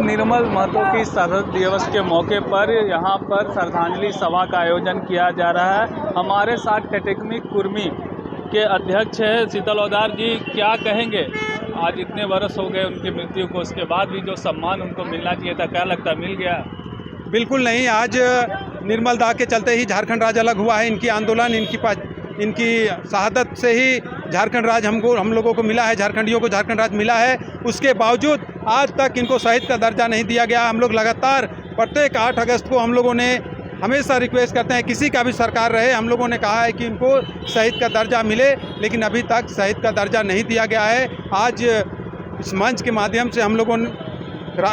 निर्मल महतो की शहादत दिवस के मौके पर यहाँ पर श्रद्धांजलि सभा का आयोजन किया जा रहा है। हमारे साथ टेटेकमी कुर्मी के अध्यक्ष है शीतल ओदार जी। क्या कहेंगे, आज इतने वर्ष हो गए उनकी मृत्यु को, उसके बाद भी जो सम्मान उनको मिलना चाहिए था, क्या लगता है मिल गया? बिल्कुल नहीं। आज निर्मल दाह के चलते ही झारखंड राज्य अलग हुआ है। इनकी आंदोलन, इनकी शहादत से ही झारखंड राज्य हम लोगों को मिला है, झारखंडियों को झारखंड राज्य मिला है। उसके बावजूद आज तक इनको शहीद का दर्जा नहीं दिया गया। हम लोग लगातार प्रत्येक 8 अगस्त को हम लोगों ने हमेशा रिक्वेस्ट करते हैं, किसी का भी सरकार रहे, हम लोगों ने कहा है कि इनको शहीद का दर्जा मिले, लेकिन अभी तक शहीद का दर्जा नहीं दिया गया है। आज इस मंच के माध्यम से हम लोगों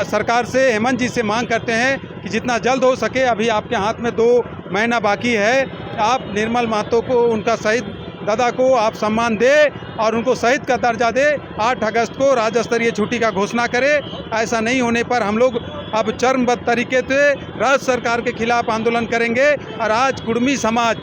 सरकार से, हेमंत जी से मांग करते हैं कि जितना जल्द हो सके, अभी आपके हाथ में 2 महीना बाकी है, आप निर्मल महतो को, उनका शहीद दादा को आप सम्मान दे और उनको शहीद का दर्जा दे। 8 अगस्त को राज्य स्तरीय छुट्टी का घोषणा करें। ऐसा नहीं होने पर हम लोग अब चरणबद्ध तरीके से राज्य सरकार के खिलाफ आंदोलन करेंगे। और आज कुर्मी समाज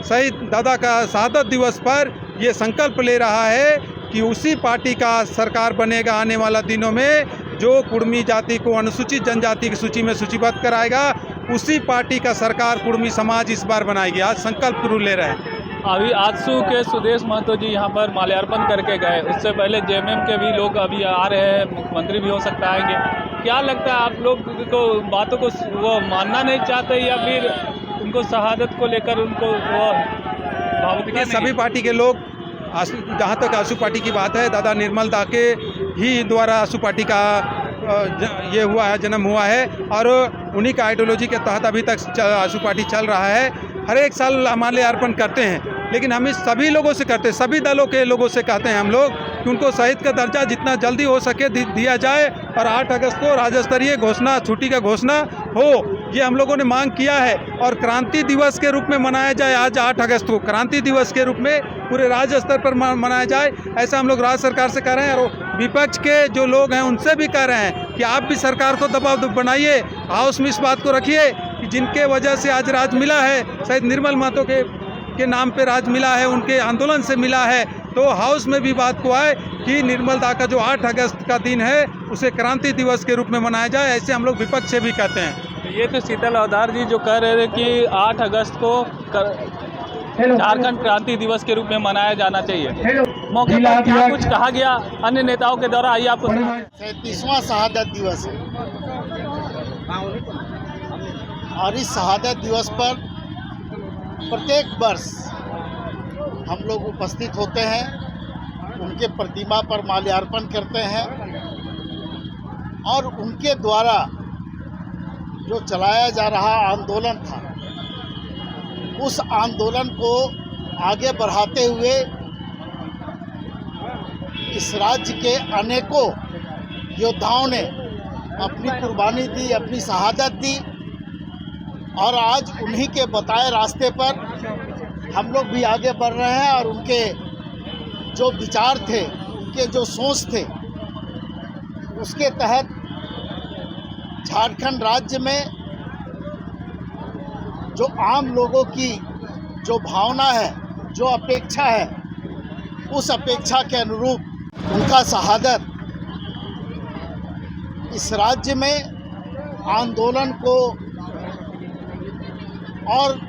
शहीद दादा का शहादत दिवस पर ये संकल्प ले रहा है कि उसी पार्टी का सरकार बनेगा आने वाला दिनों में, जो कुर्मी जाति को अनुसूचित जनजाति की सूची में सूचीबद्ध कराएगा। उसी पार्टी का सरकार कुर्मी समाज इस बार बनाएगी। आज संकल्प ले रहे हैं। अभी आजसू के सुदेश महतो जी यहाँ पर माल्यार्पण करके गए, उससे पहले जेएमएम के भी लोग अभी आ रहे हैं, मुख्यमंत्री भी हो सकता आएंगे। क्या लगता है आप लोग को बातों को वो मानना नहीं चाहते, या फिर उनको शहादत को लेकर उनको वो भावुक? सभी पार्टी के लोग, जहाँ तक आजसू पार्टी की बात है, दादा निर्मल दाह के ही द्वारा आजसू पार्टी का ये हुआ है, जन्म हुआ है, और उन्हीं का आइडियोलॉजी के तहत अभी तक आजसू पार्टी चल रहा है। हर एक साल माल्यार्पण करते हैं, लेकिन हम इस सभी लोगों से करते हैं, सभी दलों के लोगों से कहते हैं हम लोग कि उनको शहीद का दर्जा जितना जल्दी हो सके दिया जाए, और 8 अगस्त को राज्य स्तरीय घोषणा, छुट्टी का घोषणा हो, ये हम लोगों ने मांग किया है। और क्रांति दिवस के रूप में मनाया जाए, आज 8 अगस्त को क्रांति दिवस के रूप में पूरे राज्य स्तर पर मनाया जाए, ऐसा हम लोग राज्य सरकार से कह रहे हैं। और विपक्ष के जो लोग हैं उनसे भी कह रहे हैं कि आप भी सरकार को दबाव बनाइए, हाउस में इस बात को रखिए कि जिनके वजह से आज राज मिला है, शायद निर्मल महतो के नाम पे राज मिला है, उनके आंदोलन से मिला है, तो हाउस में भी बात को आए कि निर्मल दाह का जो 8 अगस्त का दिन है उसे क्रांति दिवस के रूप में मनाया जाए। ऐसे हम लोग विपक्ष से भी कहते हैं। ये तो शीतल ओदार जी जो कह रहे थे कि 8 अगस्त को झारखंड क्रांति दिवस के रूप में मनाया जाना चाहिए, मौके पर क्या कुछ कहा गया अन्य नेताओं के द्वारा? आइए आपको 37वां शहादत दिवस है, और इस शहादत दिवस पर प्रत्येक वर्ष हम लोग उपस्थित होते हैं, उनके प्रतिमा पर माल्यार्पण करते हैं, और उनके द्वारा जो चलाया जा रहा आंदोलन था, उस आंदोलन को आगे बढ़ाते हुए इस राज्य के अनेकों योद्धाओं ने अपनी कुर्बानी दी, अपनी शहादत दी, और आज उन्हीं के बताए रास्ते पर हम लोग भी आगे बढ़ रहे हैं। और उनके जो विचार थे, उनके जो सोच थे, उसके तहत झारखंड राज्य में जो आम लोगों की जो भावना है, जो अपेक्षा है, उस अपेक्षा के अनुरूप उनका शहादत इस राज्य में आंदोलन को और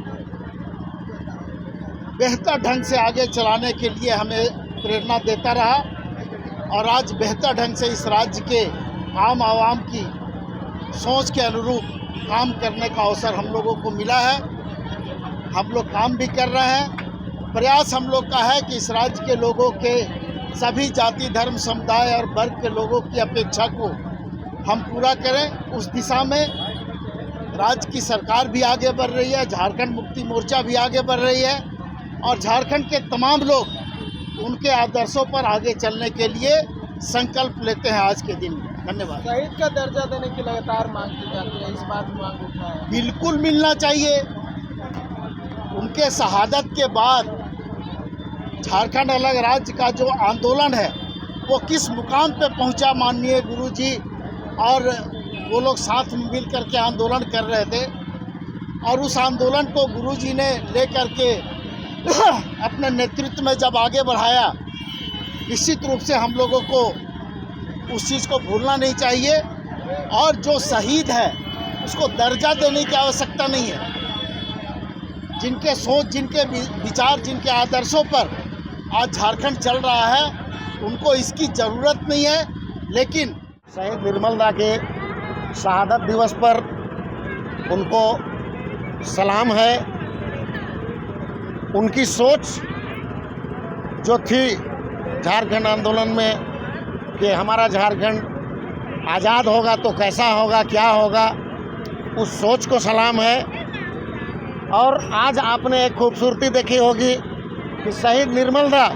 बेहतर ढंग से आगे चलाने के लिए हमें प्रेरणा देता रहा, और आज बेहतर ढंग से इस राज्य के आम आवाम की सोच के अनुरूप काम करने का अवसर हम लोगों को मिला है। हम लोग काम भी कर रहे हैं। प्रयास हम लोग का है कि इस राज्य के लोगों के सभी जाति, धर्म, समुदाय और वर्ग के लोगों की अपेक्षा को हम पूरा करें। उस दिशा में राज्य की सरकार भी आगे बढ़ रही है, झारखंड मुक्ति मोर्चा भी आगे बढ़ रही है, और झारखंड के तमाम लोग उनके आदर्शों पर आगे चलने के लिए संकल्प लेते हैं आज के दिन में। धन्यवाद। शहीद का दर्जा देने की लगातार मांग की जाती है, इस बात में मांग उठा है। बिल्कुल मिलना चाहिए। उनके शहादत के बाद झारखंड अलग राज्य का जो आंदोलन है वो किस मुकाम पे पहुंचा, माननीय गुरुजी और वो लोग साथ में मिल कर के आंदोलन कर रहे थे, और उस आंदोलन को गुरुजी ने लेकर के अपने नेतृत्व में जब आगे बढ़ाया, निश्चित रूप से हम लोगों को उस चीज़ को भूलना नहीं चाहिए। और जो शहीद है उसको दर्जा देने की आवश्यकता नहीं है। जिनके सोच, जिनके विचार, जिनके आदर्शों पर आज झारखंड चल रहा है, उनको इसकी ज़रूरत नहीं है। लेकिन शहीद निर्मल दा के शहादत दिवस पर उनको सलाम है। उनकी सोच जो थी झारखंड आंदोलन में कि हमारा झारखंड आज़ाद होगा तो कैसा होगा, क्या होगा, उस सोच को सलाम है। और आज आपने एक खूबसूरती देखी होगी कि शहीद निर्मल दा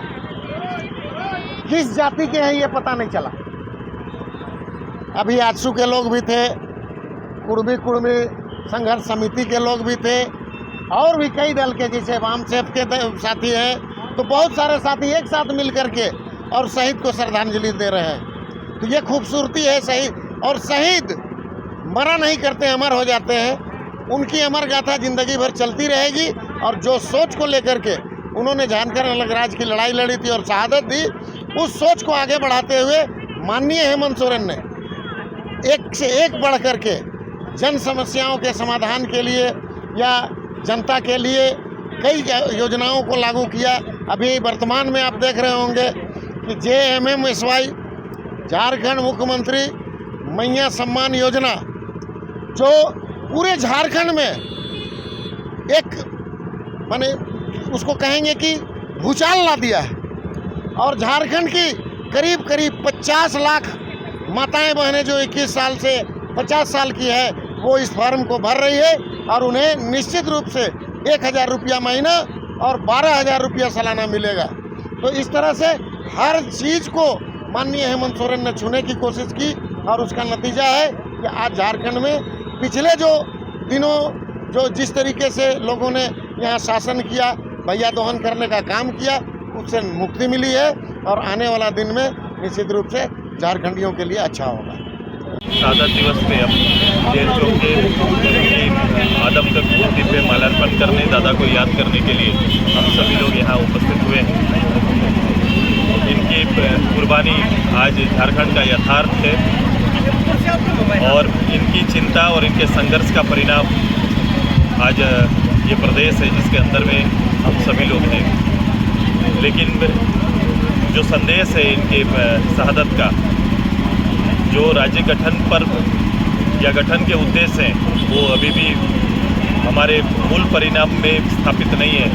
किस जाति के हैं ये पता नहीं चला। अभी आजसू के लोग भी थे, कुर्मी संघर्ष समिति के लोग भी थे, और भी कई दल के, जैसे वाम सेफ के साथी हैं, तो बहुत सारे साथी एक साथ मिल करके और शहीद को श्रद्धांजलि दे रहे हैं। तो ये खूबसूरती है शहीद। और शहीद मरा नहीं करते, अमर हो जाते हैं। उनकी अमर गाथा जिंदगी भर चलती रहेगी। और जो सोच को लेकर के उन्होंने झारखंड अलग राज्य की लड़ाई लड़ी थी और शहादत दी, उस सोच को आगे बढ़ाते हुए माननीय हेमंत सोरेन ने एक से एक बढ़ करके जन समस्याओं के समाधान के लिए या जनता के लिए कई योजनाओं को लागू किया। अभी वर्तमान में आप देख रहे होंगे कि JMMSY झारखंड मुख्यमंत्री मैया सम्मान योजना, जो पूरे झारखंड में एक माने उसको कहेंगे कि भूचाल ला दिया है। और झारखंड की करीब 50 लाख माताएं बहनें जो 21 साल से 50 साल की है, वो इस फॉर्म को भर रही है और उन्हें निश्चित रूप से 1000 रुपया महीना और 12,000 रुपया सालाना मिलेगा। तो इस तरह से हर चीज़ को माननीय हेमंत सोरेन ने छूने की कोशिश की और उसका नतीजा है कि आज झारखंड में पिछले जो दिनों जो जिस तरीके से लोगों ने यहाँ शासन किया, भैया दोहन करने का काम किया, उससे मुक्ति मिली है। और आने वाला दिन में निश्चित रूप से झारखंडियों के लिए अच्छा होगा। शहादत दिवस पे अब जेल चौक के आदमकद मूर्ति पे माल्यार्पण करने, दादा को याद करने के लिए हम सभी लोग यहाँ उपस्थित हुए हैं। इनकी कुर्बानी आज झारखंड का यथार्थ है और इनकी चिंता और इनके संघर्ष का परिणाम आज ये प्रदेश है जिसके अंदर में हम सभी लोग हैं। लेकिन जो संदेश है इनके शहादत का, जो राज्य गठन पर या गठन के उद्देश्य हैं, वो अभी भी हमारे मूल परिणाम में स्थापित नहीं है।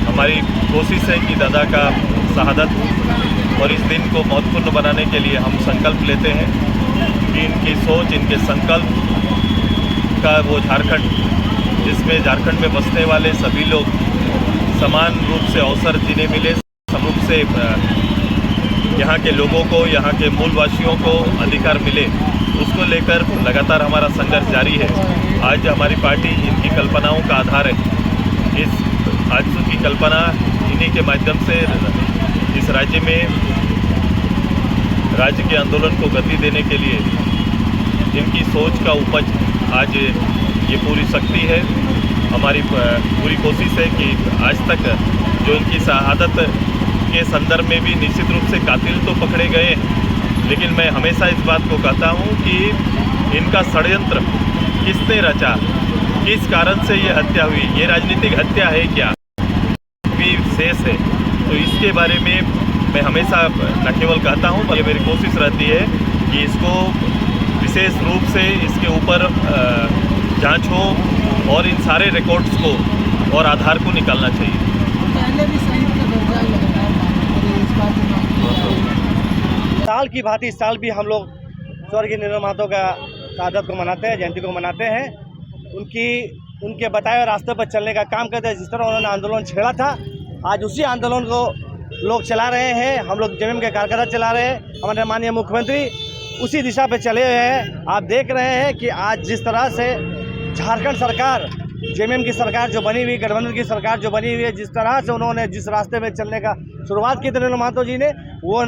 हमारी कोशिश है कि दादा का शहादत और इस दिन को महत्वपूर्ण बनाने के लिए हम संकल्प लेते हैं कि इनकी सोच, इनके संकल्प का वो झारखंड, जिसमें झारखंड में बसने वाले सभी लोग समान रूप से अवसर जिन्हें मिले, सम रूप से यहाँ के लोगों को, यहाँ के मूलवासियों को अधिकार मिले, उसको लेकर लगातार हमारा संघर्ष जारी है। आज हमारी पार्टी इनकी कल्पनाओं का आधार है। इस आजसू की कल्पना इन्हीं के माध्यम से इस राज्य में राज्य के आंदोलन को गति देने के लिए इनकी सोच का उपज आज ये पूरी शक्ति है। हमारी पूरी कोशिश है कि आज तक जो इनकी शहादत के संदर्भ में भी निश्चित रूप से कातिल तो पकड़े गए, लेकिन मैं हमेशा इस बात को कहता हूँ कि इनका षड्यंत्र किसने रचा, किस कारण से ये हत्या हुई, ये राजनीतिक हत्या है क्या, भी शेष है। तो इसके बारे में मैं हमेशा न केवल कहता हूँ बल्कि मेरी कोशिश रहती है कि इसको विशेष रूप से इसके ऊपर जांच हो और इन सारे रिकॉर्ड्स को और आधार को निकालना चाहिए। पहले भी शहीद का दर्जा साल की भांति इस साल भी हम लोग स्वर्गीय निर्मल महतो का शहादत को मनाते हैं, जयंती को मनाते हैं। उनके बताए हुए रास्ते पर चलने का काम करते हैं। जिस तरह उन्होंने आंदोलन छेड़ा था, आज उसी आंदोलन को लोग चला रहे हैं। हम लोग JMM के कार्यकर्ता चला रहे हैं। हमारे माननीय मुख्यमंत्री उसी दिशा पे चले हुए हैं। आप देख रहे हैं कि आज जिस तरह से झारखंड सरकार, JMM की सरकार जो बनी हुई, गठबंधन की सरकार जो बनी हुई है, जिस तरह से उन्होंने जिस रास्ते में चलने का शुरुआत की थी निर्मल महतो जी ने, वो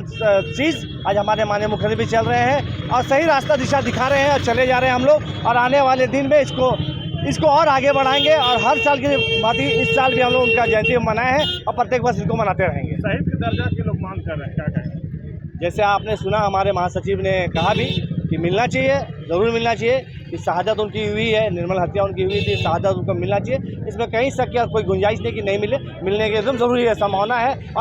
चीज़ आज हमारे माननीय मुख्यमंत्री भी चल रहे हैं और सही रास्ता दिशा दिखा रहे हैं और चले जा रहे हैं हम लोग। और आने वाले दिन में इसको और आगे बढ़ाएंगे और हर साल की भांति इस साल भी हम लोग उनका जयंती मनाए हैं और प्रत्येक वर्ष इसको मनाते रहेंगे। शहीद के दर्जा के लोग मांग कर रहे हैं, क्या कहें? जैसे आपने सुना, हमारे महासचिव ने कहा भी कि मिलना चाहिए, ज़रूर मिलना चाहिए कि शहादत उनकी हुई है, निर्मल हत्या उनकी हुई थी, शहादत उनको मिलना चाहिए। इसमें कहीं शक या कोई गुंजाइश नहीं कि नहीं मिले, मिलने की एकदम ज़रूरी है, संभावना है। और